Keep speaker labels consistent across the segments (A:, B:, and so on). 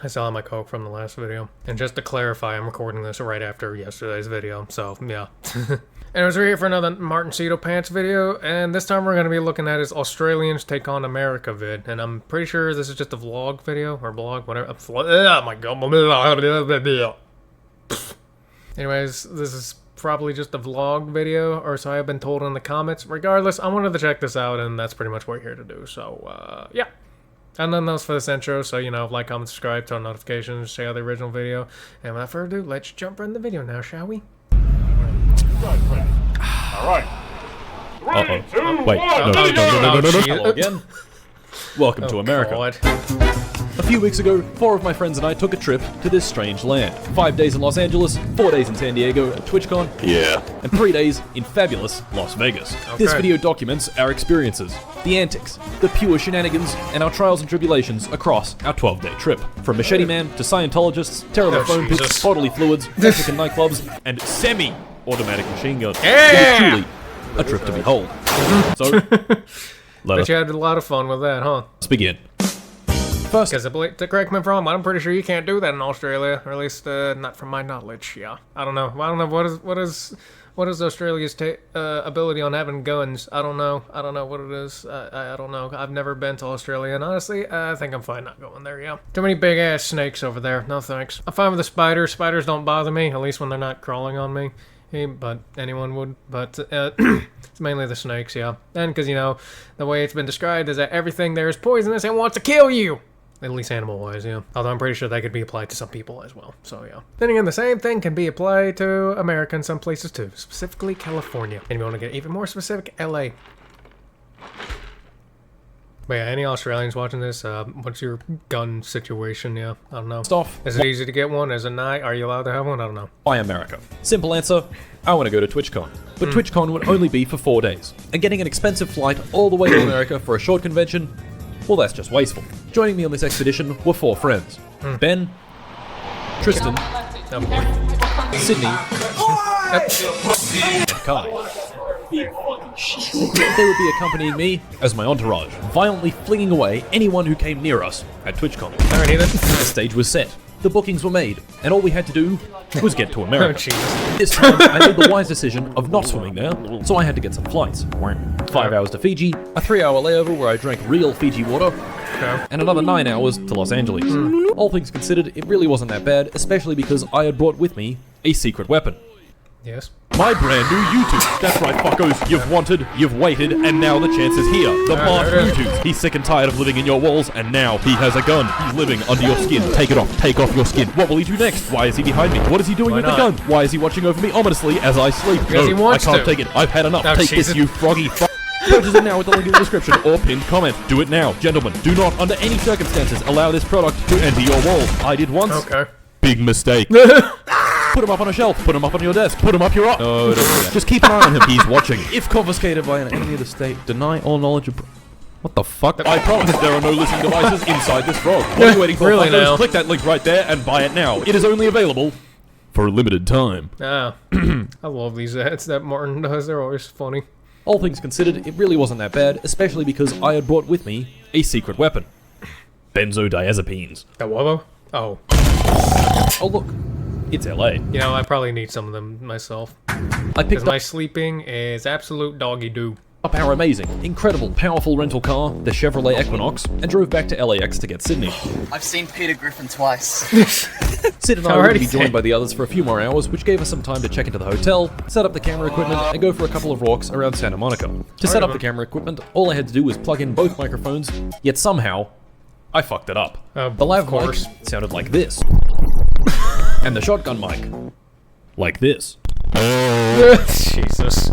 A: I still have my Coke from the last video. And just to clarify, I'm recording this right after yesterday's video, so yeah. Anyways, we're here for another Martincitopants video, and this time we're going to be looking at his Australians Take on America vid. And I'm pretty sure this is just a vlog video, or blog, whatever. Oh my god. Anyways, this is probably just a vlog video, or so I've been told in the comments. Regardless, I wanted to check this out, and that's pretty much what we're here to do, so yeah. And then those for this intro, so you know, like, comment, subscribe, turn on notifications, check out the original video. And without further ado, let's jump right in the video now, shall we?
B: Alright.
C: Wait, no. Hello again. Welcome to America.
A: God.
C: A few weeks ago, 4 of my friends and I took a trip to this strange land. 5 days in Los Angeles, 4 days in San Diego at TwitchCon, and 3 days in fabulous Las Vegas.
A: Okay.
C: This video documents our experiences, the antics, the pure shenanigans, and our trials and tribulations across our 12-day trip. From Machete Man to Scientologists, terrible phone pits, bodily fluids, Mexican nightclubs, and semi-automatic machine guns.
A: Yeah!
C: It was truly a trip to behold. So,
A: But you had a lot of fun with that, huh?
C: let's begin. First,
A: Because, correct me if I'm wrong, I'm pretty sure you can't do that in Australia, or at least not from my knowledge. Yeah, I don't know. What is Australia's ability on having guns? I don't know what it is. I don't know. I've never been to Australia, and honestly, I think I'm fine not going there. Yeah, too many big ass snakes over there. No thanks. I'm fine with the spiders. Spiders don't bother me, at least when they're not crawling on me. But anyone would. But it's mainly the snakes, yeah. And because, you know, the way it's been described is that everything there is poisonous and wants to kill you. At least animal-wise, yeah. Although I'm pretty sure that could be applied to some people as well, so yeah. Then again, the same thing can be applied to America in some places too, specifically California. And if you want to get even more specific, LA. But yeah, any Australians watching this, what's your gun situation? Yeah, I don't know.
C: off,
A: Is it easy to get one? Is it not? Are you allowed to have one? I don't know.
C: why America? Simple answer, I want to go to TwitchCon. But TwitchCon would only be for 4 days. And getting an expensive flight all the way to America for a short convention, well, that's just wasteful. Joining me on this expedition were 4 friends. Ben, Tristan, Sydney, and Kai. They would be accompanying me as my entourage, violently flinging away anyone who came near us at TwitchCon.
A: Alrighty then.
C: The stage was set, the bookings were made, and all we had to do was get to
A: Oh,
C: America.
A: Jesus.
C: This time, I made the wise decision of not swimming there, so I had to get some flights. 5 hours to Fiji, a 3-hour layover where I drank real Fiji water,
A: Okay.
C: and another 9 hours to Los Angeles. All things considered, it really wasn't that bad, especially because I had brought with me a secret weapon.
A: Yes.
C: My brand new YouTube. That's right, fuckos. You've wanted, you've waited, and now the chance is here. The Mark
A: there it is.
C: YouTube. He's sick and tired of living in your walls, and now he has a gun. He's living under your skin. Take it off. Take off your skin. What will he do next? Why is he behind me? What is he doing with
A: not?
C: the gun? Why is he watching over me ominously as I sleep?
A: Because he wants
C: I can't
A: to.
C: take it. I've had enough.
A: Oh,
C: Take
A: Jesus.
C: this, you froggy fuck. Purchase it now with the link in the description or pinned comment. Do it now. Gentlemen, do not, under any circumstances, allow this product to enter your walls. I did once.
A: Okay.
C: Big mistake. Put him up on a shelf, put him up on your desk, put him up your... No, don't do that. Just keep an eye on him, he's watching. If confiscated by an enemy of the state, deny all knowledge of... What the fuck? I promise there are no listening devices inside this frog. What are you waiting for?
A: Really
C: Fuckos?
A: now?
C: Click that link right there and buy it now. It is only available for a limited time.
A: Ah, I love these ads that Martin does. They're always funny.
C: All things considered, it really wasn't that bad, especially because I had brought with me a secret weapon. Benzodiazepines.
A: That Wubbo? Oh.
C: Oh look, it's LA.
A: You know, I probably need some of them myself.
C: I
A: Because
C: picked
A: my
C: up
A: sleeping is absolute doggy doo.
C: our amazing, incredible, powerful rental car, the Chevrolet Equinox, and drove back to LAX to get Sydney.
D: I've seen Peter Griffin twice.
C: Sid and I were going to be
A: Alrighty
C: joined
A: then.
C: by the others for a few more hours, which gave us some time to check into the hotel, set up the camera equipment, and go for a couple of walks around Santa Monica. To set up the camera equipment, all I had to do was plug in both microphones, yet somehow, I fucked it up. The lav
A: of course.
C: mic sounded like this. And the shotgun mic, like this.
A: Jesus.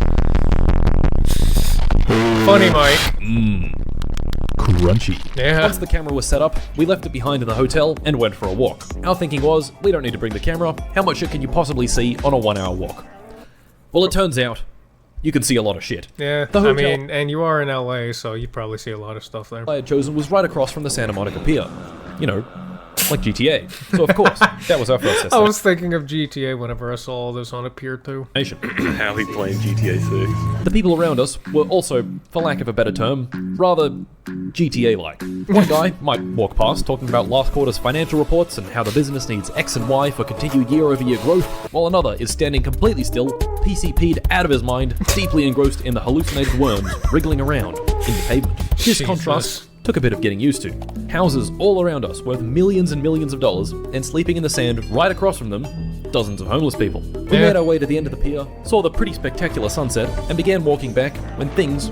A: Funny, Mike.
C: Crunchy.
A: Yeah.
C: Once the camera was set up, we left it behind in the hotel and went for a walk. Our thinking was, we don't need to bring the camera, how much shit can you possibly see on a 1-hour walk? Well, it turns out, you can see a lot of shit.
A: Yeah,
C: The
A: I
C: hotel-
A: mean, and you are in LA, so you probably see a lot of stuff there.
C: I had chosen was right across from the Santa Monica Pier. You know, like GTA. So of course, that was our first
A: I was thinking of GTA whenever I saw all this on a Pier 2.
C: destination.
B: How he playing GTA 6.
C: The people around us were also, for lack of a better term, rather GTA-like. One guy might walk past talking about last quarter's financial reports and how the business needs X and Y for continued year-over-year growth, while another is standing completely still, PCP'd out of his mind, deeply engrossed in the hallucinated worms wriggling around in the pavement. This
A: Jesus.
C: contrast took a bit of getting used to. Houses all around us worth millions and millions of dollars, and sleeping in the sand right across from them, dozens of homeless people. We made our way to the end of the pier, saw the pretty spectacular sunset, and began walking back when things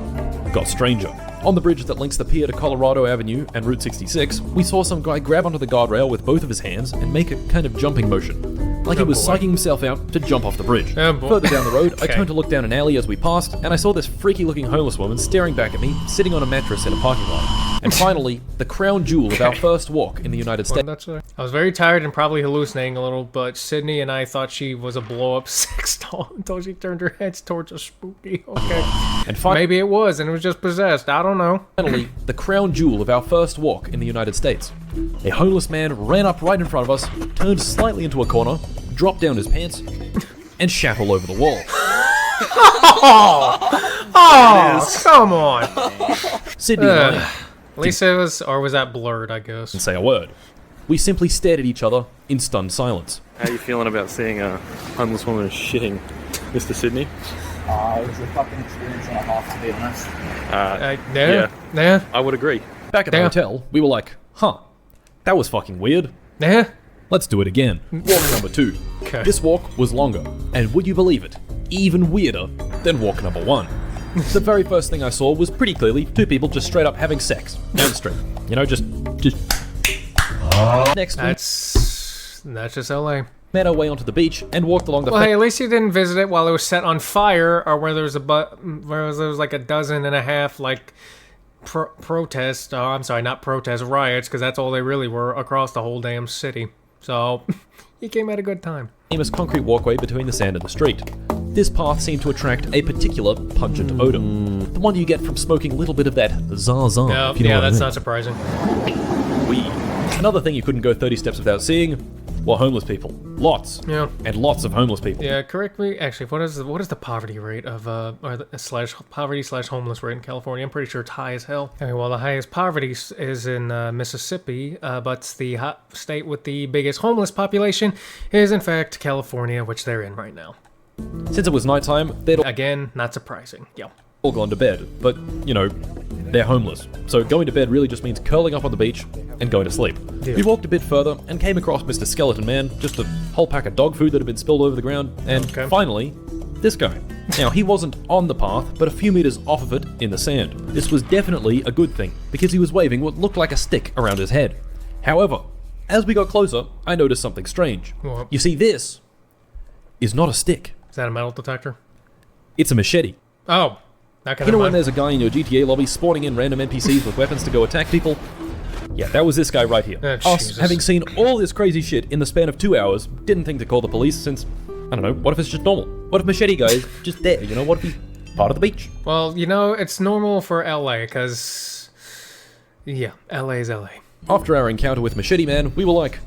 C: got stranger. On the bridge that links the pier to Colorado Avenue and Route 66, we saw some guy grab onto the guardrail with both of his hands and make a kind of jumping motion, like he was psyching himself out to jump off the bridge. Further down the road, I turned to look down an alley as we passed, and I saw this freaky-looking homeless woman staring back at me, sitting on a mattress in a parking lot. And finally, the crown jewel of our first walk in the United States.
A: I was very tired and probably hallucinating a little, but Sydney and I thought she was a blow-up sex doll until she turned her head towards a spooky. Okay.
C: And
A: maybe it was, and it was just possessed. I don't know.
C: Finally, the crown jewel of our first walk in the United States. A homeless man ran up right in front of us, turned slightly into a corner, dropped down his pants, and shat all over the wall.
A: Oh, come on.
C: Sydney and I
A: At least it was, or was that blurred, I guess.
C: didn't say a word. We simply stared at each other in stunned silence.
B: How are you feeling about seeing a homeless woman shitting, Mr. Sydney?
D: It was a fucking experience and a half, to be honest.
A: Yeah.
B: I would agree.
C: Back at the
A: Yeah.
C: hotel, we were like, huh, that was fucking weird.
A: Yeah.
C: Let's do it again. Walk number 2.
A: Okay.
C: This walk was longer, and would you believe it, even weirder than walk number 1. The very first thing I saw was pretty clearly 2 people just straight up having sex down the street. You know, just. Next, we
A: That's just LA.
C: made our way onto the beach and walked along the.
A: Well, hey, at least you didn't visit it while it was set on fire, or where there was like a dozen and a half like protests. Oh, I'm sorry, not protests, riots, because that's all they really were across the whole damn city. So you came at a good time.
C: Famous concrete walkway between the sand and the street. This path seemed to attract a particular pungent odor, the one you get from smoking a little bit of that zah-zah.
A: No,
C: if you know
A: yeah,
C: what I
A: that's
C: mean.
A: not surprising.
C: Another thing you couldn't go 30 steps without seeing were homeless people. Lots.
A: Yeah.
C: And lots of homeless people.
A: Yeah, correct me. Actually, what is the poverty rate of poverty/homeless rate in California? I'm pretty sure it's high as hell. Okay, well, the highest poverty is in Mississippi, but the state with the biggest homeless population is in fact California, which they're in right now.
C: Since it was nighttime, they'd
A: Again, not surprising. Yeah.
C: all gone to bed, but, you know, they're homeless. So going to bed really just means curling up on the beach and going to sleep.
A: Yeah.
C: We walked a bit further and came across Mr. Skeleton Man, just a whole pack of dog food that had been spilled over the ground, and finally, this guy. Now, he wasn't on the path, but a few meters off of it in the sand. This was definitely a good thing, because he was waving what looked like a stick around his head. However, as we got closer, I noticed something strange.
A: What?
C: You see, this is not a stick.
A: Is that a metal detector?
C: It's a machete.
A: Oh. Okay,
C: You know when
A: mind.
C: there's a guy in your GTA lobby spawning in random NPCs with weapons to go attack people? Yeah, that was this guy right here. Us,
A: Jesus.
C: having seen all this crazy shit in the span of 2 hours, didn't think to call the police since, I don't know, what if it's just normal? What if Machete Guy is just there, you know? What if he's part of the beach?
A: Well, you know, it's normal for LA, because, yeah, LA is LA.
C: After our encounter with Machete Man, we were like,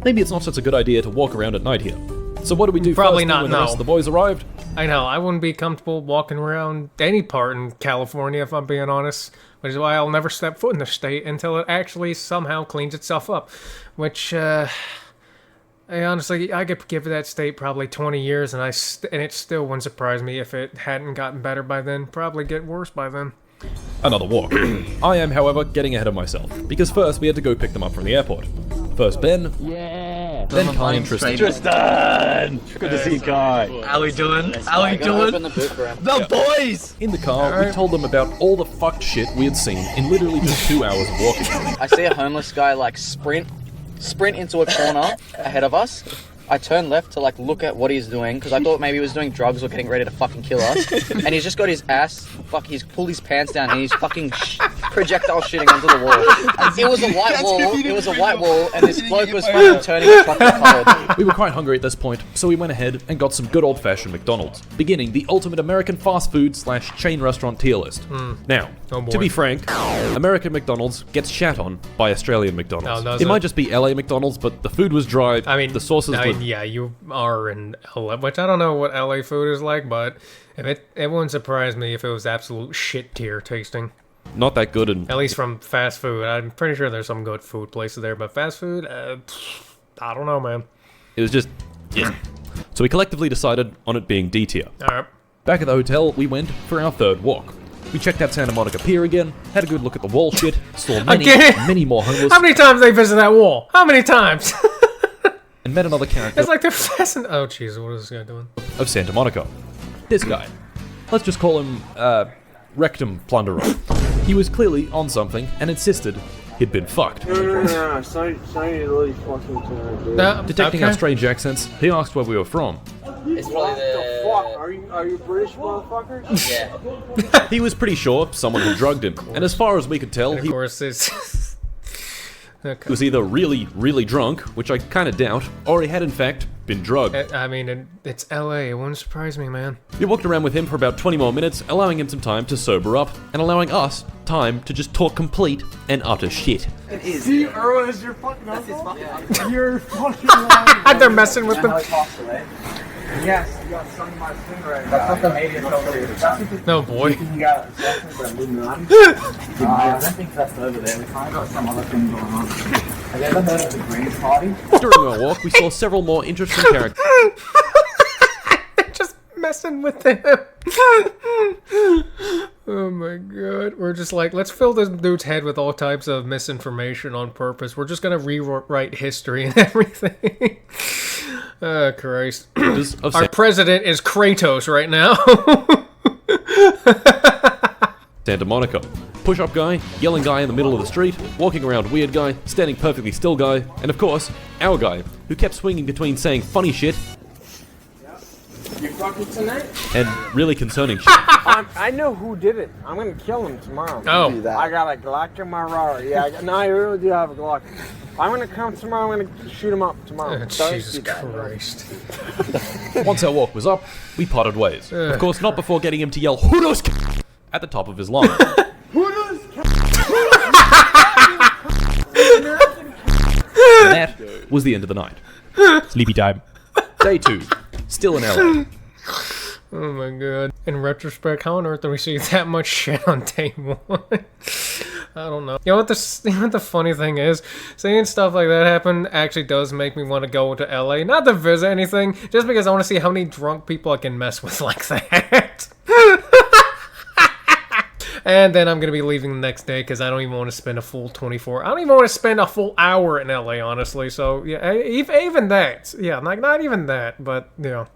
C: maybe it's not such a good idea to walk around at night here. So what do we do
A: Probably
C: first
A: not,
C: when the
A: no.
C: rest of the boys arrived?
A: I know, I wouldn't be comfortable walking around any part in California, if I'm being honest, which is why I'll never step foot in the state until it actually somehow cleans itself up, which, I honestly, I could give that state probably 20 years, and it still wouldn't surprise me if it hadn't gotten better by then, probably get worse by then.
C: Another walk. I am, however, getting ahead of myself, because first we had to go pick them up from the airport. First Ben, then Kai and Tristan.
B: Tristan! Good to see you, Kai.
D: How we doing? How we doing? The boys!
C: In the car, we told them about all the fucked shit we had seen in literally just 2 hours of walking.
D: I see a homeless guy like sprint into a corner ahead of us. I turn left to like look at what he's doing because I thought maybe he was doing drugs or getting ready to fucking kill us. And he's just got his ass, he's pulled his pants down and he's fucking projectile shitting onto the wall. It was a white wall. It was a white wall, and this bloke was fucking turning chocolate coloured.
C: We were quite hungry at this point, so we went ahead and got some good old-fashioned McDonald's, beginning the ultimate American fast food / chain restaurant tier list. Now,
A: Oh boy.
C: to be frank, American McDonald's gets shat on by Australian McDonald's.
A: Oh, does
C: it
A: it?
C: might just be LA McDonald's, but the food was dry.
A: I mean,
C: the sauces were...
A: yeah, you are in LA, which I don't know what LA food is like, but it wouldn't surprise me if it was absolute shit tier tasting.
C: not that good, and
A: At least from fast food. I'm pretty sure there's some good food places there, but fast food, I don't know, man.
C: it was just... yeah. So we collectively decided on it being D tier.
A: Alright.
C: Back at the hotel, we went for our third walk. We checked out Santa Monica Pier again, had a good look at the wall shit, saw many,
A: Again?
C: many more homeless,
A: How many times they visit that wall? How many times?
C: and met another character
A: It's like they're fascinating. Oh, jeez, what is this guy doing?
C: of Santa Monica. This guy. Let's just call him, Rectum Plunderer. He was clearly on something and insisted he'd been fucked.
E: No. Sorry, really fucking tired, dude.
A: No,
C: Detecting
A: okay.
C: our strange accents, he asked where we were from.
D: It's
E: What
D: probably
E: the fuck? Are you British, motherfucker?
D: Yeah.
C: He was pretty sure someone had drugged him, and as far as we could tell,
A: Of
C: he
A: course, it's... okay.
C: was either really, really drunk, which I kinda doubt, or he had in fact been drugged.
A: I mean, it's LA. It wouldn't surprise me, man.
C: We walked around with him for about 20 more minutes, allowing him some time to sober up, and allowing us time to just talk complete and utter shit.
E: See, Earl is your fucking uncle? You're fucking lying.
A: They're messing with them.
E: Yes, you got some of my stingray. That's not the Canadian over.
A: No, boy.
E: You got the Illuminati? I don't think that's over there. We kind of got some other thing going on. Have you ever heard of the Green Party?
C: During our walk, we saw several more interesting characters.
A: Just messing with him. Oh my god. We're just like, let's fill this dude's head with all types of misinformation on purpose. We're just gonna rewrite history and everything. Oh, Christ.
C: of
A: Our president is Kratos right now.
C: Santa Monica. Push-up guy, yelling guy in the middle of the street, walking around weird guy, standing perfectly still guy, and of course, our guy, who kept swinging between saying funny shit
E: You fucking tonight?
C: and really concerning shit.
E: I know who did it. I'm gonna kill him tomorrow.
A: Oh.
E: I got a Glock in my Rari. Yeah, no, I really do have a Glock. I'm gonna come tomorrow. I'm gonna shoot him up tomorrow.
A: Jesus Christ.
C: Once our walk was up, we parted ways. Of course, not before getting him to yell "Hoodoo's at the top of his lungs. And that was the end of the night. Sleepy time. Day 2. Still in LA.
A: Oh my god. In retrospect, how on earth do we see that much shit on day 1? I don't know. You know what the funny thing is? Seeing stuff like that happen actually does make me want to go to LA. Not to visit anything, just because I want to see how many drunk people I can mess with like that. And then I'm going to be leaving the next day because I don't even want to spend a full 24. I don't even want to spend a full hour in LA, honestly. So, yeah, even that. Yeah, not even that, but, you know.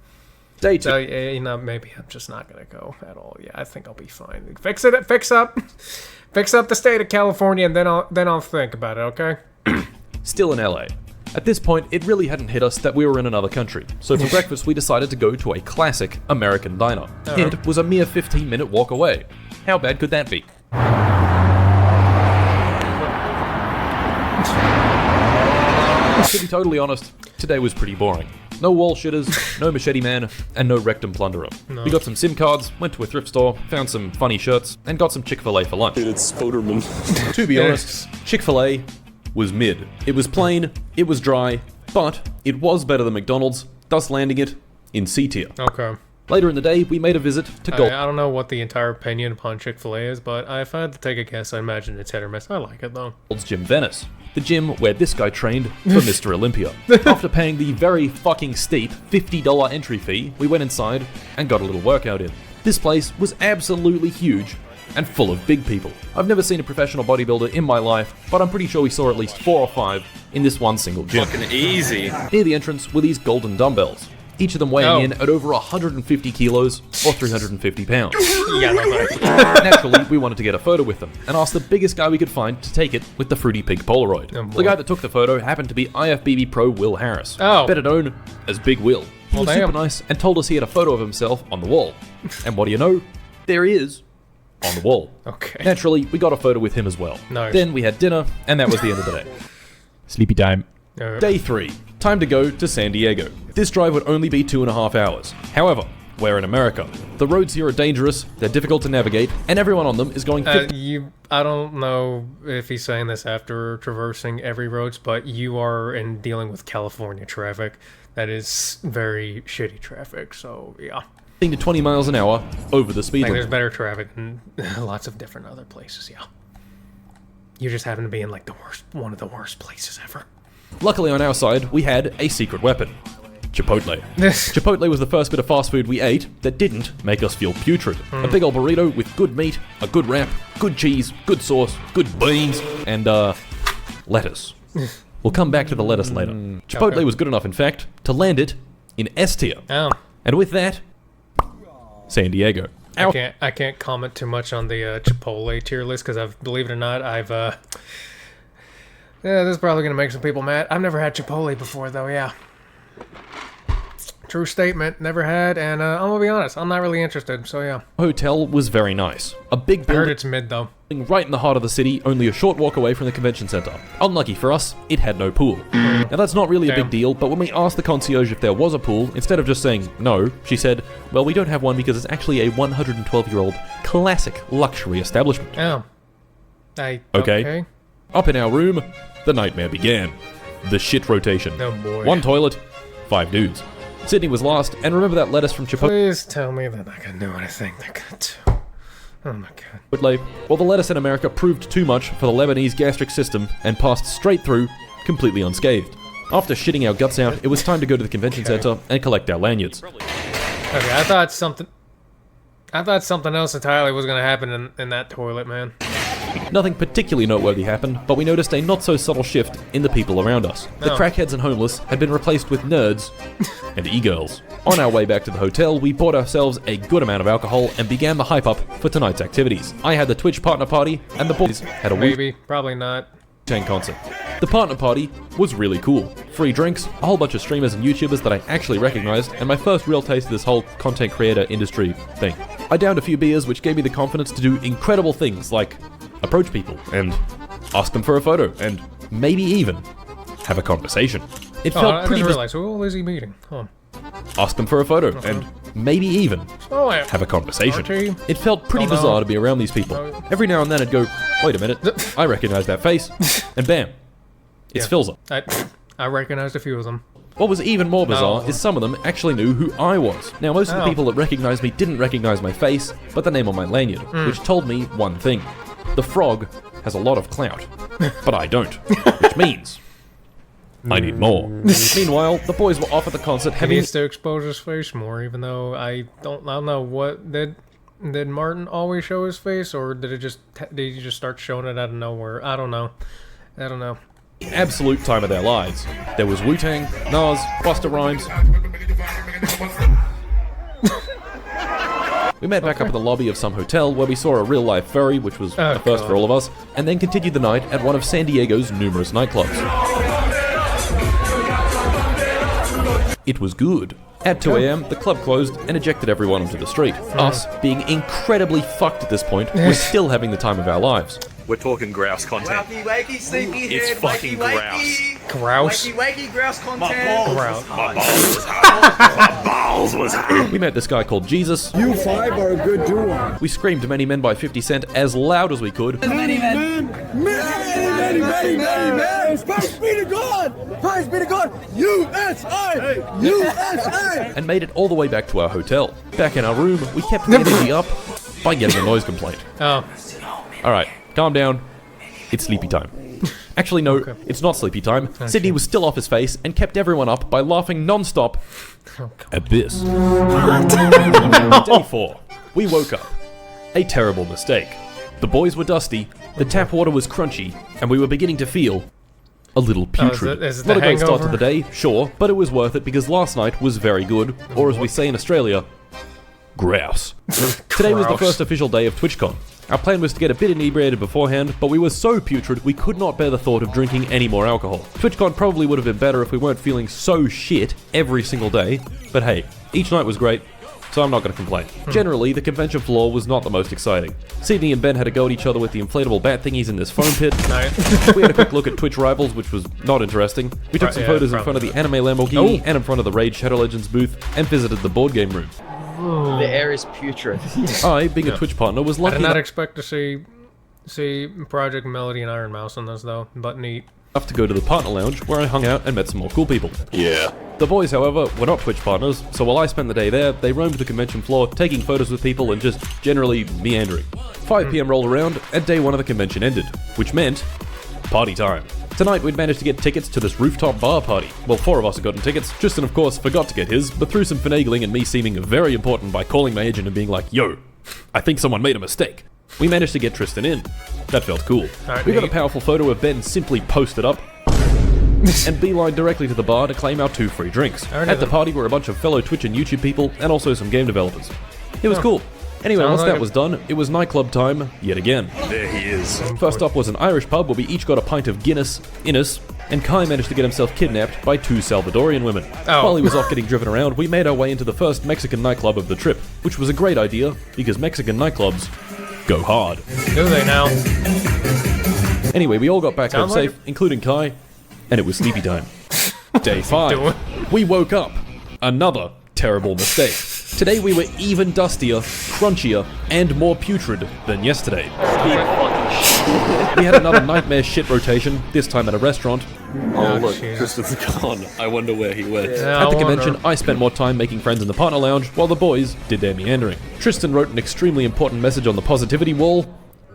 C: Day 2.
A: So, you know, maybe I'm just not going to go at all. Yeah, I think I'll be fine. Fix up the state of California, and then I'll think about it, okay?
C: Still in LA. At this point, it really hadn't hit us that we were in another country. So for breakfast, we decided to go to a classic American diner. It was a mere 15-minute walk away. How bad could that be? To be totally honest, today was pretty boring. No wall shitters, no machete man, and no rectum plunderer. We got some SIM cards, went to a thrift store, found some funny shirts, and got some Chick-fil-A for lunch.
B: It's Spoderman.
C: To be honest, Chick-fil-A was mid. It was plain, it was dry, but it was better than McDonald's, thus landing it in C tier.
A: Okay.
C: Later in the day, we made a visit to
A: I don't know what the entire opinion upon Chick-fil-A is, but if I had to take a guess, I imagine it's hit or miss. I like it, though.
C: Gold's Gym Venice, the gym where this guy trained for Mr. Olympia. After paying the very fucking steep $50 entry fee, we went inside and got a little workout in. This place was absolutely huge and full of big people. I've never seen a professional bodybuilder in my life, but I'm pretty sure we saw at least 4 or 5 in this one single gym.
B: Fucking easy.
C: Near the entrance were these golden dumbbells, each of them weighing in at over 150 kilos or 350 pounds.
A: Yeah, no, thanks.
C: Naturally, we wanted to get a photo with them, and asked the biggest guy we could find to take it with the fruity pig Polaroid.
A: Oh, boy.
C: The guy that took the photo happened to be IFBB pro Will Harris,
A: Oh.
C: better known as Big Will. He
A: Well,
C: was super
A: damn.
C: nice and told us he had a photo of himself on the wall. And what do you know? There he is, on the wall.
A: Okay.
C: Naturally, we got a photo with him as well.
A: Nice.
C: Then we had dinner, and that was the end of the day. Sleepy time. Day 3. Time to go to San Diego. This drive would only be 2.5 hours. However, we're in America. The roads here are dangerous, they're difficult to navigate, and everyone on them is going 50.
A: I don't know if he's saying this after traversing every roads, but you are in dealing with California traffic. That is very shitty traffic, so yeah.
C: To 20 miles an hour over the speed
A: Like,
C: limit.
A: there's better traffic in lots of different other places, yeah. You just happen to be in like one of the worst places ever.
C: Luckily on our side, we had a secret weapon. Chipotle. Chipotle was the first bit of fast food we ate that didn't make us feel putrid. A big old burrito with good meat, a good wrap, good cheese, good sauce, good beans, and lettuce. We'll come back to the lettuce later. Chipotle
A: Okay.
C: was good enough, in fact, to land it in S tier.
A: Oh.
C: And with that, San Diego.
A: I can't comment too much on the Chipotle tier list because believe it or not, yeah, this is probably gonna make some people mad. I've never had Chipotle before though, yeah. True statement, never had, and I'm gonna be honest, I'm not really interested, so yeah.
C: Hotel was very nice. A big
A: I heard
C: building
A: it's mid though.
C: right in the heart of the city, only a short walk away from the convention center. Unlucky for us, it had no pool. Now that's not really a
A: Damn.
C: big deal, but when we asked the concierge if there was a pool, instead of just saying no, she said, well, we don't have one because it's actually a 112-year-old classic luxury establishment.
A: Oh.
C: Okay. Up in our room, the nightmare began. The shit rotation.
A: Oh boy.
C: 1 toilet, 5 dudes. Sydney was last, and remember that lettuce from Chipotle?
A: Please tell me that I can do anything they could do. Oh my god.
C: Well, the lettuce in America proved too much for the Lebanese gastric system and passed straight through, completely unscathed. After shitting our guts out, it was time to go to the convention center and collect our lanyards.
A: Okay, I thought something else entirely was gonna happen in that toilet, man.
C: Nothing particularly noteworthy happened, but we noticed a not-so-subtle shift in the people around us. The
A: Oh.
C: crackheads and homeless had been replaced with nerds and e-girls. On our way back to the hotel, we bought ourselves a good amount of alcohol and began the hype-up for tonight's activities. I had the Twitch partner party, and the boys had a
A: Maybe, probably not.
C: Wu-Tang concert. The partner party was really cool. Free drinks, a whole bunch of streamers and YouTubers that I actually recognized, and my first real taste of this whole content creator industry thing. I downed a few beers, which gave me the confidence to do incredible things like approach people and ask them for a photo and maybe even have a conversation. It
A: Oh,
C: felt
A: I
C: pretty
A: didn't realize. Who all is he meeting? Huh.
C: ask them for a photo and maybe even
A: Oh, yeah.
C: have a conversation.
A: RT?
C: It felt pretty
A: Oh, no.
C: bizarre to be around these people.
A: No.
C: Every now and then I'd go, wait a minute, I recognize that face, and bam, it's
A: Yeah.
C: Filza.
A: I recognized a few of them.
C: What was even more bizarre
A: No.
C: is some of them actually knew who I was. Now, most of the
A: Oh.
C: people that recognized me didn't recognize my face, but the name on my lanyard,
A: Hmm.
C: which told me one thing. The frog has a lot of clout, but I don't, which means I need more. Meanwhile, the boys were off at the concert
A: He
C: having...
A: needs to expose his face more, even though I don't know what did Martin always show his face, or did he just start showing it out of nowhere? I don't know.
C: absolute time of their lives. There was Wu-Tang, Nas, Busta Rhymes. We met back up at the lobby of some hotel where we saw a real-life furry, which was a first for all of us, and then continued the night at one of San Diego's numerous nightclubs. It was good. At 2 a.m., the club closed and ejected everyone onto the street. Us, being incredibly fucked at this point, were still having the time of our lives.
B: We're talking grouse content.
F: Wakey, wakey, sleepy
B: It's
F: head,
B: fucking
F: wakey,
B: grouse.
F: wakey.
A: Grouse.
F: Wakey, wakey, grouse content.
A: Grouse.
B: My balls was hot. My balls was hot.
C: We met this guy called Jesus.
G: You five are a good duo.
C: We screamed Many Men by 50 Cent as loud as we could.
G: Many, man. Praise be to God. Praise be to God. USA. USA.
C: And made it all the way back to our hotel. Back in our room, we kept the energy up by getting a noise complaint.
A: Oh,
C: Alright, calm down. It's sleepy time. Actually, no, it's not sleepy time. Sydney was still off his face and kept everyone up by laughing non-stop at this. Day 4. We woke up. A terrible mistake. The boys were dusty, the tap water was crunchy, and we were beginning to feel a little putrid.
A: is it
C: Not
A: the
C: a great start to
A: hangover?
C: the day, sure, but it was worth it because last night was very good, or as we say in Australia, grouse. Today was the
A: Grouse.
C: first official day of TwitchCon. Our plan was to get a bit inebriated beforehand, but we were so putrid we could not bear the thought of drinking any more alcohol. TwitchCon probably would have been better if we weren't feeling so shit every single day, but hey, each night was great, so I'm not going to complain. Generally, the convention floor was not the most exciting. Sydney and Ben had a go at each other with the inflatable bat thingies in this foam pit. We had a quick look at Twitch Rivals, which was not interesting. We took some photos in front of the Anime Lamborghini and in front of the Raid Shadow Legends booth and visited the board game room.
D: The air is putrid.
C: I, being a Twitch partner, was
A: I
C: lucky
A: did not
C: enough
A: expect to see Project Melody and Iron Mouse on this though, but neat.
C: to go to the partner lounge where I hung out and met some more cool people.
B: Yeah.
C: The boys, however, were not Twitch partners, so while I spent the day there, they roamed the convention floor, taking photos with people and just generally meandering. 5 PM rolled around, and day 1 of the convention ended, which meant party time. Tonight we'd managed to get tickets to this rooftop bar party. Well, 4 of us had gotten tickets. Tristan, of course, forgot to get his, but through some finagling and me seeming very important by calling my agent and being like, yo, I think someone made a mistake, we managed to get Tristan in. That felt cool. We got a powerful photo of Ben simply posted up and beeline directly to the bar to claim our 2 free drinks. At the party were a bunch of fellow Twitch and YouTube people and also some game developers. It was cool. Anyway, once that was done, it was nightclub time yet again.
B: There he is.
C: First up was an Irish pub where we each got a pint of Guinness, and Kai managed to get himself kidnapped by 2 Salvadorian women. While he was off getting driven around, we made our way into the first Mexican nightclub of the trip, which was a great idea, because Mexican nightclubs go hard.
A: Do they now?
C: Anyway, we all got back home
A: Sounds like
C: safe, including Kai, and it was sleepy time. Day 5. We woke up. Another terrible mistake. Today we were even dustier, crunchier, and more putrid than yesterday. We had another nightmare shit rotation, this time at a restaurant.
B: Oh, look,
A: Jesus.
B: Tristan's gone. I wonder where he went.
A: Yeah,
C: At the
A: I
C: convention,
A: wonder.
C: I spent more time making friends in the partner lounge, while the boys did their meandering. Tristan wrote an extremely important message on the positivity wall.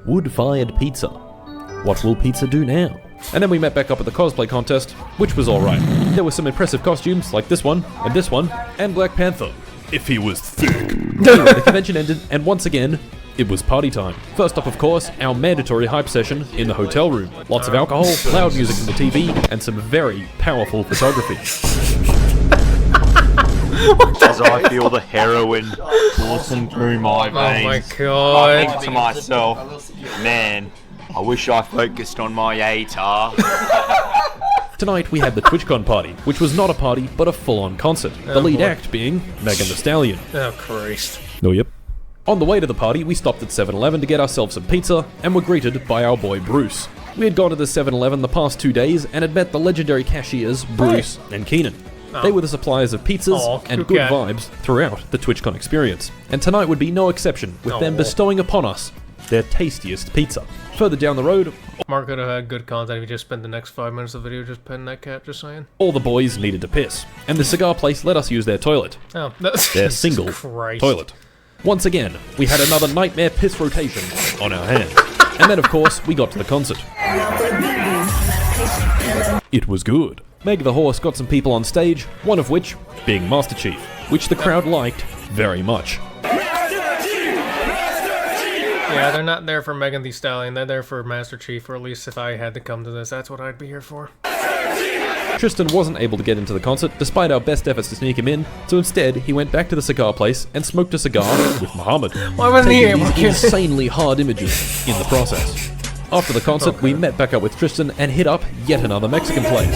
C: Wood-fired pizza. What will pizza do now? And then we met back up at the cosplay contest, which was alright. There were some impressive costumes, like this one, and Black Panther. If he was thick. Anyway, the convention ended, and once again, it was party time. First up, of course, our mandatory hype session in the hotel room. Lots of alcohol, loud music from the TV, and some very powerful photography.
H: As I feel the heroin coursing through my veins,
A: Oh my
H: I
A: god.
H: think to myself, man, I wish I focused on my ATAR.
C: Tonight we had the TwitchCon party, which was not a party, but a full-on concert. The lead
A: boy.
C: act being Megan Thee Stallion.
A: Oh Christ.
C: Oh, yep. On the way to the party, we stopped at 7-Eleven to get ourselves some pizza, and were greeted by our boy Bruce. We had gone to the 7-Eleven the past 2 days, and had met the legendary cashiers, Bruce and Keenan. They were the suppliers of pizzas and good vibes throughout the TwitchCon experience. And tonight would be no exception, with them bestowing upon us their tastiest pizza. Further down the road,
A: Mark could have had good content if he just spent the next 5 minutes of the video just petting that cat, just saying.
C: all the boys needed to piss, and the cigar place let us use their toilet.
A: Oh, that's
C: Their
A: Jesus
C: single
A: Christ.
C: toilet. Once again, we had another nightmare piss rotation on our hands. And then, of course, we got to the concert. It was good. Meg the Horse got some people on stage, one of which being Master Chief, which the crowd liked very much.
A: Yeah, they're not there for Megan Thee Stallion, they're there for Master Chief, or at least if I had to come to this, that's what I'd be here for.
C: Tristan wasn't able to get into the concert despite our best efforts to sneak him in, so instead he went back to the cigar place and smoked a cigar with Muhammad,
A: Why wasn't he
C: taking
A: able
C: these
A: to?
C: insanely hard images in the process. After the concert, we met back up with Tristan and hit up yet another Mexican place.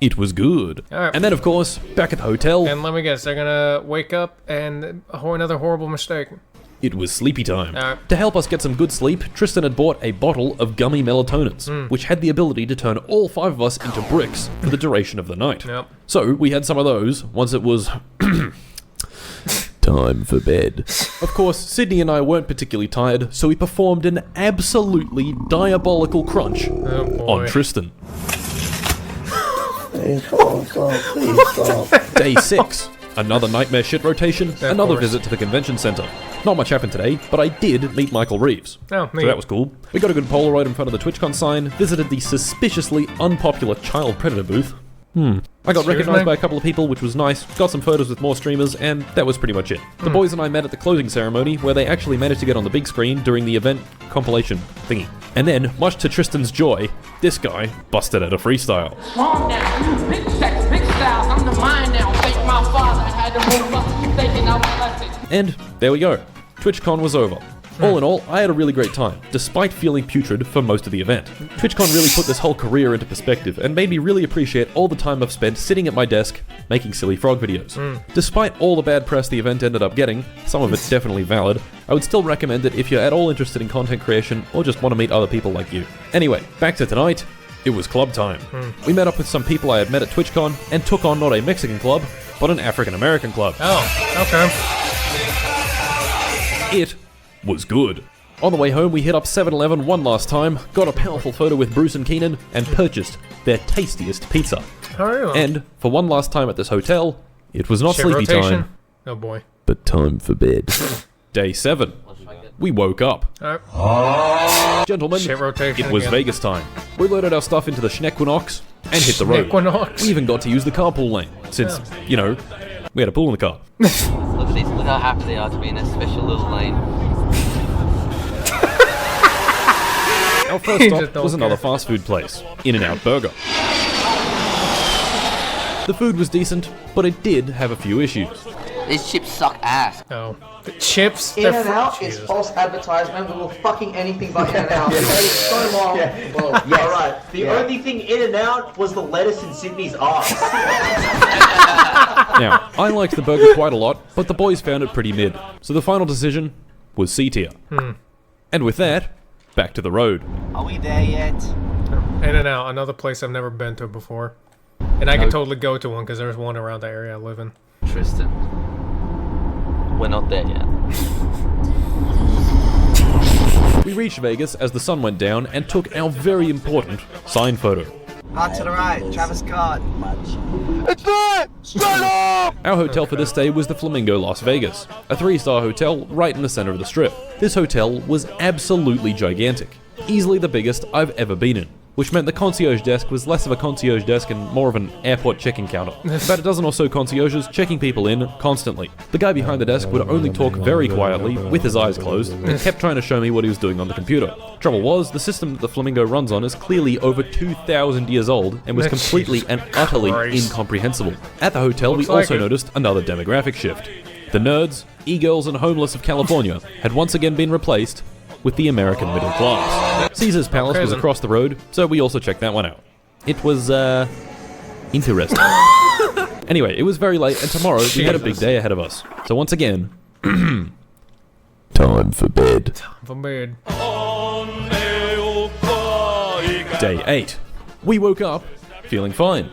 C: It was good.
A: Alright.
C: And then, of course, back at the hotel,
A: And let me guess, they're gonna wake up and another horrible mistake.
C: it was sleepy time.
A: Alright.
C: To help us get some good sleep, Tristan had bought a bottle of gummy melatonins, which had the ability to turn all 5 of us into bricks for the duration of the night.
A: Yep.
C: So we had some of those once it was time for bed. Of course, Sydney and I weren't particularly tired, so we performed an absolutely diabolical crunch
A: Oh boy.
C: on Tristan. Day 6. Another nightmare shit rotation, another
A: course.
C: visit to the convention center. Not much happened today, but I did meet Michael Reeves.
A: Oh,
C: So
A: neat.
C: that was cool. We got a good Polaroid in front of the TwitchCon sign, visited the suspiciously unpopular child predator booth. I got recognized by a couple of people, which was nice, got some photos with more streamers, and that was pretty much it. The boys and I met at the closing ceremony, where they actually managed to get on the big screen during the event compilation thingy. And then, much to Tristan's joy, this guy busted out a freestyle.
I: Calm down. Big sex, big styles. I'm the mind now. Thank my father. I had to move up. Thinking I was blessed.
C: And there we go. TwitchCon was over. All in all, I had a really great time, despite feeling putrid for most of the event. TwitchCon really put this whole career into perspective and made me really appreciate all the time I've spent sitting at my desk making silly frog videos. Despite all the bad press the event ended up getting, some of it's definitely valid, I would still recommend it if you're at all interested in content creation or just want to meet other people like you. Anyway, back to tonight. It was club time. We met up with some people I had met at TwitchCon and took on not a Mexican club, but an African-American club.
A: Oh, okay.
C: It was good. On the way home, we hit up 7-Eleven one last time, got a powerful photo with Bruce and Keenan, and purchased their tastiest pizza.
A: Oh,
C: And for one last time at this hotel, it was not
A: Shift
C: sleepy
A: rotation.
C: time,
A: Oh boy.
C: but time for bed. Day 7. We woke up.
A: Alright.
C: Gentlemen,
A: Shift rotation
C: it was
A: again.
C: Vegas time. We loaded our stuff into the Schneequinox and hit the road.
A: Equinox.
C: We even got to use the carpool lane, since, you know, we had a pool in the car.
J: Look at these, look how happy they are to be in a special little lane.
C: Our first
A: Just
C: stop
A: don't
C: was another
A: care.
C: fast food place, In-N-Out Burger. The food was decent, but it did have a few issues.
J: These chips suck ass.
A: Oh. The chips.
D: In
A: they're
D: and out is
A: Jesus.
D: false advertisement. We will fucking anything but in and out. It's so long. Well,
E: Yeah, alright. The only thing in and out was the lettuce in Sydney's arse.
C: Now, I liked the burger quite a lot, but the boys found it pretty mid, so the final decision was C tier. And with that, back to the road.
E: Are we there yet?
A: In-N-Out, another place I've never been to before. And I could totally go to one because there's one around the area I live in.
J: Tristan, we're not there yet.
C: We reached Vegas as the sun went down and took our very important sign photo.
F: Out to the right, Travis Scott.
C: Our hotel for this day was the Flamingo Las Vegas, a 3-star hotel right in the center of the strip. This hotel was absolutely gigantic, easily the biggest I've ever been in, which meant the concierge desk was less of a concierge desk and more of an airport check-in counter. About a dozen or so concierges checking people in constantly. The guy behind the desk would only talk very quietly, with his eyes closed, and kept trying to show me what he was doing on the computer. Trouble was, the system that the Flamingo runs on is clearly over 2,000 years old and was completely and utterly
A: Christ.
C: incomprehensible. At the hotel,
A: Looks
C: we
A: like
C: also
A: it.
C: noticed another demographic shift. The nerds, e-girls, and homeless of California had once again been replaced with the American middle class. Caesar's Palace was
A: Prison.
C: across the road, so we also checked that one out. It was, interesting. Anyway, it was very late, and tomorrow we had a big day ahead of us. So once again, time for bed.
A: From bed.
C: Day 8. We woke up feeling fine.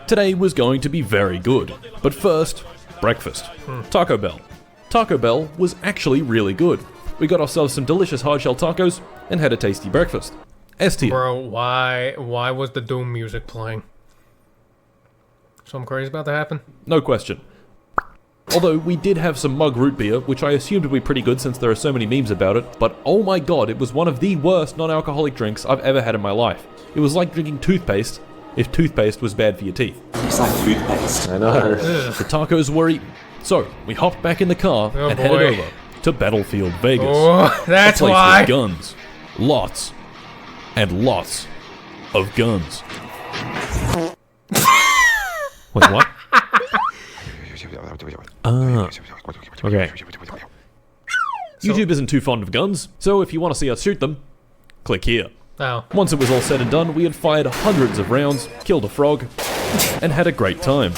C: Today was going to be very good. But first, breakfast. Taco Bell. Taco Bell was actually really good. We got ourselves some delicious hard-shell tacos and had a tasty breakfast. S tier.
A: Bro, why was the Doom music playing? Something crazy about to happen?
C: No question. Although, we did have some mug root beer, which I assumed would be pretty good since there are so many memes about it, but oh my god, it was one of the worst non-alcoholic drinks I've ever had in my life. It was like drinking toothpaste, if toothpaste was bad for your teeth.
E: It's like toothpaste.
B: I know.
C: The tacos were eaten. So, we hopped back in the car
A: Oh
C: and
A: boy.
C: headed over to Battlefield Vegas.
A: Oh, that's
C: a place
A: why.
C: with guns. Lots. And lots of guns. Wait, what? Okay. YouTube isn't too fond of guns, so if you want to see us shoot them, click here.
A: Oh.
C: Once it was all said and done, we had fired hundreds of rounds, killed a frog, and had a great time.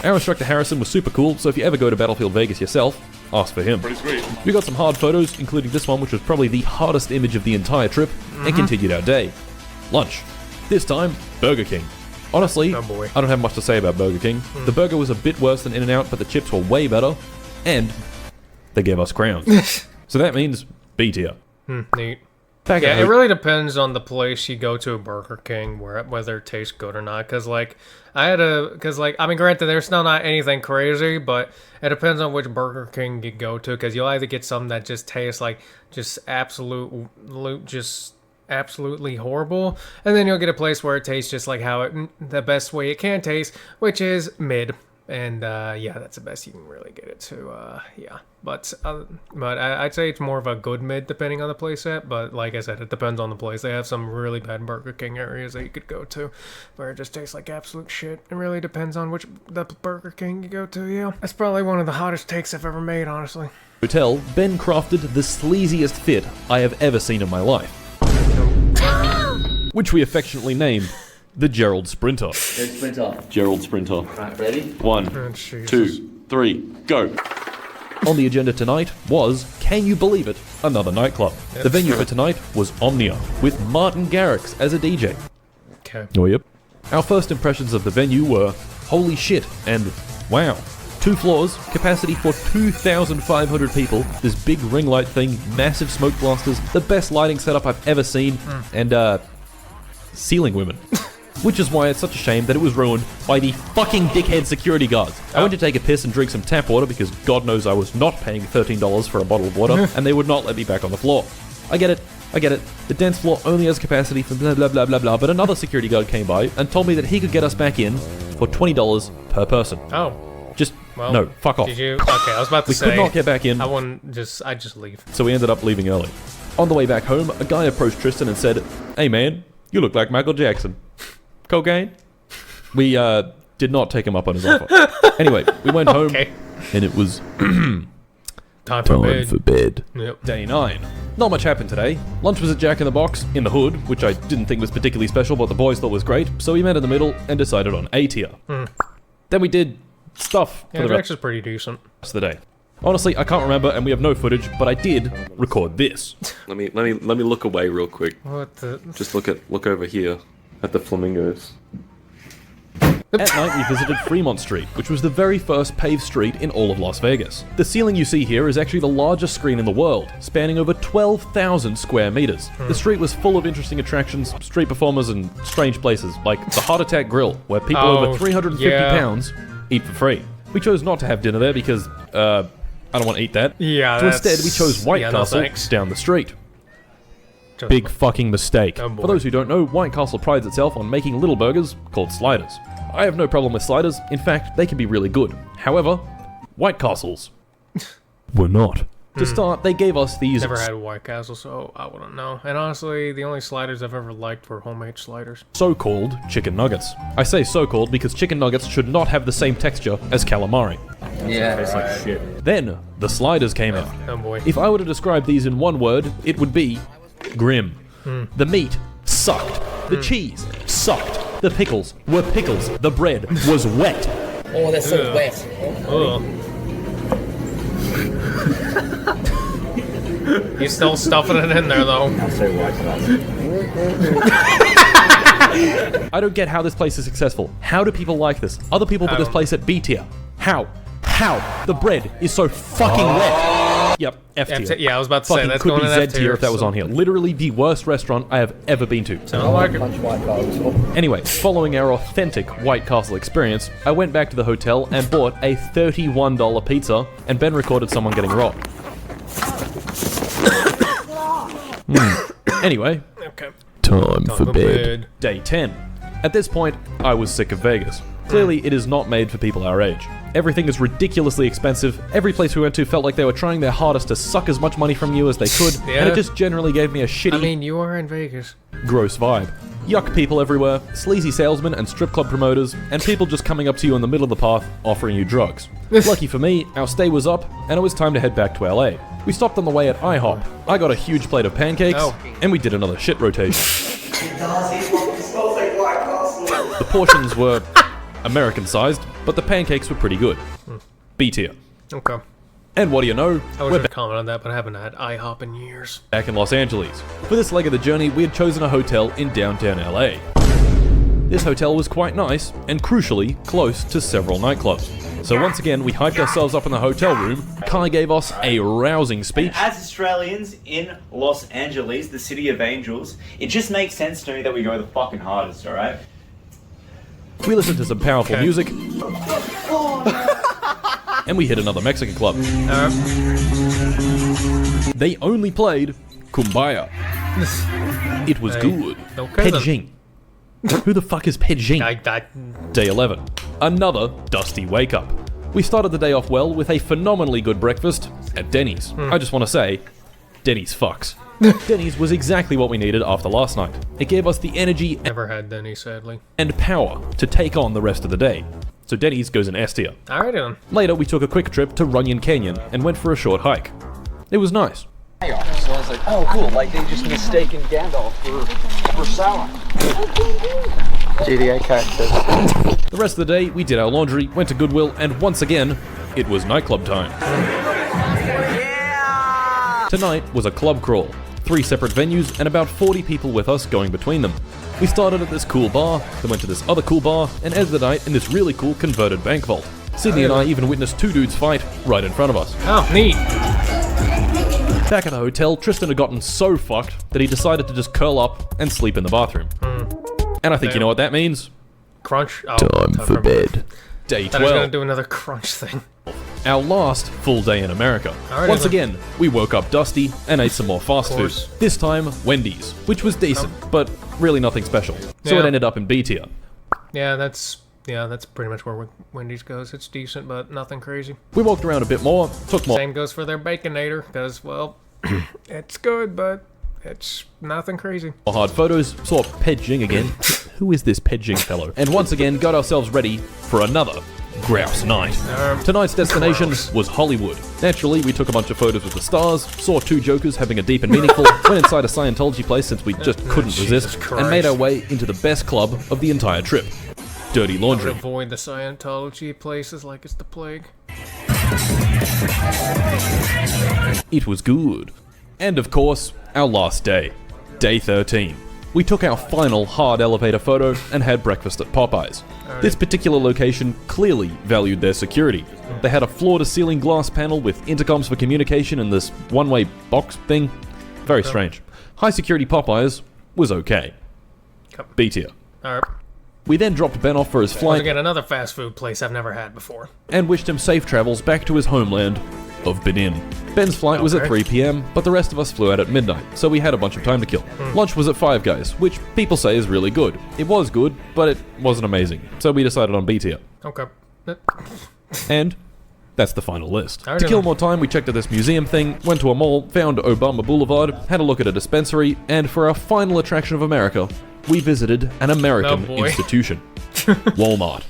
C: Our instructor Harrison was super cool, so if you ever go to Battlefield Vegas yourself, ask for him. We got some hard photos, including this one, which was probably the hardest image of the entire trip, and continued our day. Lunch. This time, Burger King. Honestly,
A: Oh boy.
C: I don't have much to say about Burger King. The burger was a bit worse than In-N-Out, but the chips were way better, and they gave us crowns. So that means B tier.
A: Neat.
C: Back
A: Yeah,
C: at
A: it
C: home-
A: really depends on the place you go to, Burger King, whether it tastes good or not. Cause like I mean, granted, there's still not anything crazy, but it depends on which Burger King you go to. Cause you'll either get some that just tastes like just absolutely horrible, and then you'll get a place where it tastes just like the best way it can taste, which is mid. And yeah, that's the best you can really get it to. Yeah, but I'd say it's more of a good mid depending on the place set. But like I said, it depends on the place. They have some really bad Burger King areas that you could go to, where it just tastes like absolute shit. It really depends on the Burger King you go to. Yeah, that's probably one of the hottest takes I've ever made, honestly.
C: Hotel, Ben crafted the sleaziest fit I have ever seen in my life, which we affectionately named the Gerald Sprinter. Gerald Sprinter.
D: Right, ready?
C: 1, 2, 3, go. On the agenda tonight was, can you believe it, another nightclub. The venue for tonight was Omnia, with Martin Garrix as a DJ.
A: Okay.
C: Oh, yep. Our first impressions of the venue were, holy shit, and wow. 2 floors, capacity for 2,500 people, this big ring light thing, massive smoke blasters, the best lighting setup I've ever seen, and, ceiling women. Which is why it's such a shame that it was ruined by the fucking dickhead security guards. I went to take a piss and drink some tap water because God knows I was not paying $13 for a bottle of water, and they would not let me back on the floor. I get it. The dance floor only has capacity for blah blah blah blah blah, but another security guard came by and told me that he could get us back in for $20 per person.
A: Oh.
C: No, fuck off.
A: Did you? Okay, I was about to say.
C: We could not get back in.
A: I'd just leave.
C: So we ended up leaving early. On the way back home, a guy approached Tristan and said, "Hey man, you look like Michael Jackson. Cocaine?" We did not take him up on his offer. Anyway, we went home, and it was
A: time for
C: bed.
A: Yep.
C: Day 9. Not much happened today. Lunch was at Jack in the Box in the Hood, which I didn't think was particularly special, but the boys thought was great, so we met in the middle and decided on A tier. Then we did stuff for the
A: Jack's is pretty decent.
C: rest of the day. Honestly, I can't remember, and we have no footage, but I did record this.
B: Let me look away real quick.
A: What the?
B: Just look over here at the flamingos.
C: At night, we visited Fremont Street, which was the very first paved street in all of Las Vegas. The ceiling you see here is actually the largest screen in the world, spanning over 12,000 square meters. The street was full of interesting attractions, street performers, and strange places, like the Heart Attack Grill, where people over 350 pounds eat for free. We chose not to have dinner there because, I don't want to eat that.
A: Yeah,
C: So instead, we chose White Castle down the street. Big fucking mistake.
A: Oh, boy.
C: For those who don't know, White Castle prides itself on making little burgers called sliders. I have no problem with sliders. In fact, they can be really good. However, White Castles were not. To start, they gave us these...
A: Never had White Castle, so I wouldn't know. And honestly, the only sliders I've ever liked were homemade sliders.
C: So-called chicken nuggets. I say so-called because chicken nuggets should not have the same texture as calamari.
J: Yeah.
B: Tastes like shit.
C: Then, the sliders came out.
A: Oh boy.
C: If I were to describe these in one word, it would be grim. The meat sucked. The cheese sucked. The pickles were pickles. The bread was wet.
J: Oh, they're so wet.
A: He's still stuffing it in there, though.
C: I don't get how this place is successful. How do people like this? Other people put this place at B tier. How? The bread is so fucking wet. Yep, F tier.
A: Yeah, I was about to say,
C: Fucking
A: that's
C: could
A: going
C: be
A: in
C: Z
A: F
C: tier
A: tier
C: if that was
A: so-
C: on here. Literally the worst restaurant I have ever been to.
A: I don't like it.
C: Anyway, following our authentic White Castle experience, I went back to the hotel and bought a $31 pizza, and Ben recorded someone getting robbed. Anyway,
A: Okay.
C: time
A: for bed.
C: Day 10. At this point, I was sick of Vegas. Clearly, it is not made for people our age. Everything is ridiculously expensive. Every place we went to felt like they were trying their hardest to suck as much money from you as they could, and it just generally gave me a shitty,
A: I mean, you are in Vegas.
C: gross vibe. Yuck people everywhere, sleazy salesmen and strip club promoters, and people just coming up to you in the middle of the path offering you drugs. Lucky for me, our stay was up, and it was time to head back to LA. We stopped on the way at IHOP. I got a huge plate of pancakes, and we did another shit rotation. The portions were American-sized, but the pancakes were pretty good. B tier.
A: Okay.
C: And what do you know?
A: I wish I'd comment on that, but I haven't had IHOP in years.
C: Back in Los Angeles. For this leg of the journey, we had chosen a hotel in downtown LA. This hotel was quite nice, and crucially, close to several nightclubs. So once again, we hyped ourselves up in the hotel room. Kai gave us a rousing speech.
K: As Australians in Los Angeles, the city of angels, it just makes sense to me that we go the fucking hardest, alright?
C: We listened to some powerful music. And we hit another Mexican club. They only played Kumbaya. It was good.
A: Okay,
C: Pidgin. Who the fuck is Pidgin? Day 11. Another dusty wake up. We started the day off well with a phenomenally good breakfast at Denny's. I just want to say, Denny's fucks. Denny's was exactly what we needed after last night. It gave us the energy
A: Never had Denny, sadly.
C: and power to take on the rest of the day. So Denny's goes in S tier.
A: Alright then.
C: Later, we took a quick trip to Runyon Canyon and went for a short hike. It was nice.
F: So I was like, oh cool, like they just mistaken Gandalf for Sauron. GTA characters.
C: The rest of the day, we did our laundry, went to Goodwill, and once again, it was nightclub time. Tonight was a club crawl. 3 separate venues and about 40 people with us going between them. We started at this cool bar, then went to this other cool bar, and ended the night in this really cool converted bank vault. Sydney and I even witnessed 2 dudes fight right in front of us.
A: Oh, neat.
C: Back at the hotel, Tristan had gotten so fucked that he decided to just curl up and sleep in the bathroom. And I think you know what that means.
A: Crunch. Oh,
C: Time for bed. Day
A: I was gonna
C: 12.
A: do another crunch thing.
C: Our last full day in America.
A: Alright,
C: Once
A: then.
C: again, we woke up dusty and ate some more fast food.
A: course.
C: This time, Wendy's, which was decent, but really nothing special. So it
A: Yeah.
C: ended up in B tier.
A: Yeah, that's pretty much where Wendy's goes. It's decent, but nothing crazy.
C: We walked around a bit more, took more
A: Same goes for their Baconator, because, well, it's good, but it's nothing crazy.
C: hard photos, saw Pedging again. Who is this Pedging fellow? And once again, got ourselves ready for another grouse night. Tonight's destination was Hollywood. Naturally, we took a bunch of photos with the stars, saw 2 jokers having a deep and meaningful, went inside a Scientology place since we just couldn't resist, and made our way into the best club of the entire trip, Dirty Laundry.
A: Avoid the Scientology places like it's the plague.
C: It was good. And of course, our last day, day 13. We took our final hard elevator photo and had breakfast at Popeyes. This particular location clearly valued their security. They had a floor-to-ceiling glass panel with intercoms for communication and this one-way box thing. Very strange. High-security Popeyes was okay. B tier.
A: Alright.
C: We then dropped Ben off for his
A: Once
C: flight
A: again, another fast food place I've never had before.
C: and wished him safe travels back to his homeland of Benin. Ben's flight was at
A: Okay.
C: 3 p.m, but the rest of us flew out at midnight, so we had a bunch of time to kill. Lunch was at Five Guys, which people say is really good. It was good, but it wasn't amazing, so we decided on B tier.
A: Okay.
C: And that's the final list.
A: Alright
C: To kill
A: then.
C: more time, we checked out this museum thing, went to a mall, found Obama Boulevard, had a look at a dispensary, and for our final attraction of America, we visited an American
A: Oh, boy.
C: institution, Walmart.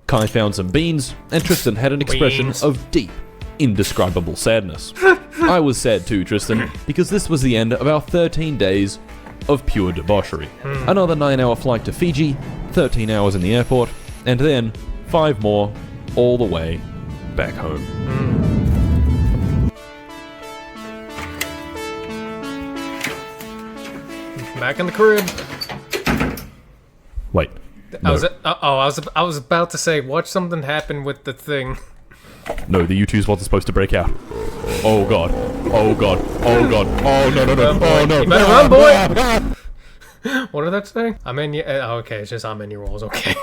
C: Kai found some beans, and Tristan had an expression
A: Beans.
C: of deep, indescribable sadness. I was sad too, Tristan, because this was the end of our 13 days of pure debauchery. Another 9-hour flight to Fiji, 13 hours in the airport, and then 5 more all the way back home.
A: Back in the crib.
C: Wait.
A: I was about to say, watch something happen with the thing.
C: No, the U2's wasn't supposed to break out. Oh god. Oh god. Oh god. Oh no no no. Oh no.
A: You better run, boy! What did that say? I'm in your... Oh, okay, it's just I'm in your walls, okay.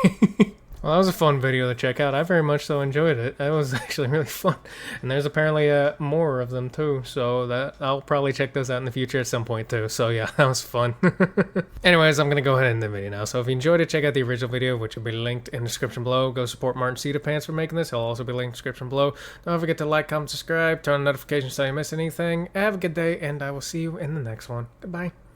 A: Well, that was a fun video to check out. I very much so enjoyed it. It was actually really fun. And there's apparently more of them too, so that I'll probably check those out in the future at some point too. So yeah, that was fun. Anyways, I'm gonna go ahead and end the video now. So if you enjoyed it, check out the original video, which will be linked in the description below. Go support Martincitopants for making this. He'll also be linked in the description below. Don't forget to like, comment, subscribe, turn on notifications so you don't miss anything. Have a good day, and I will see you in the next one. Goodbye.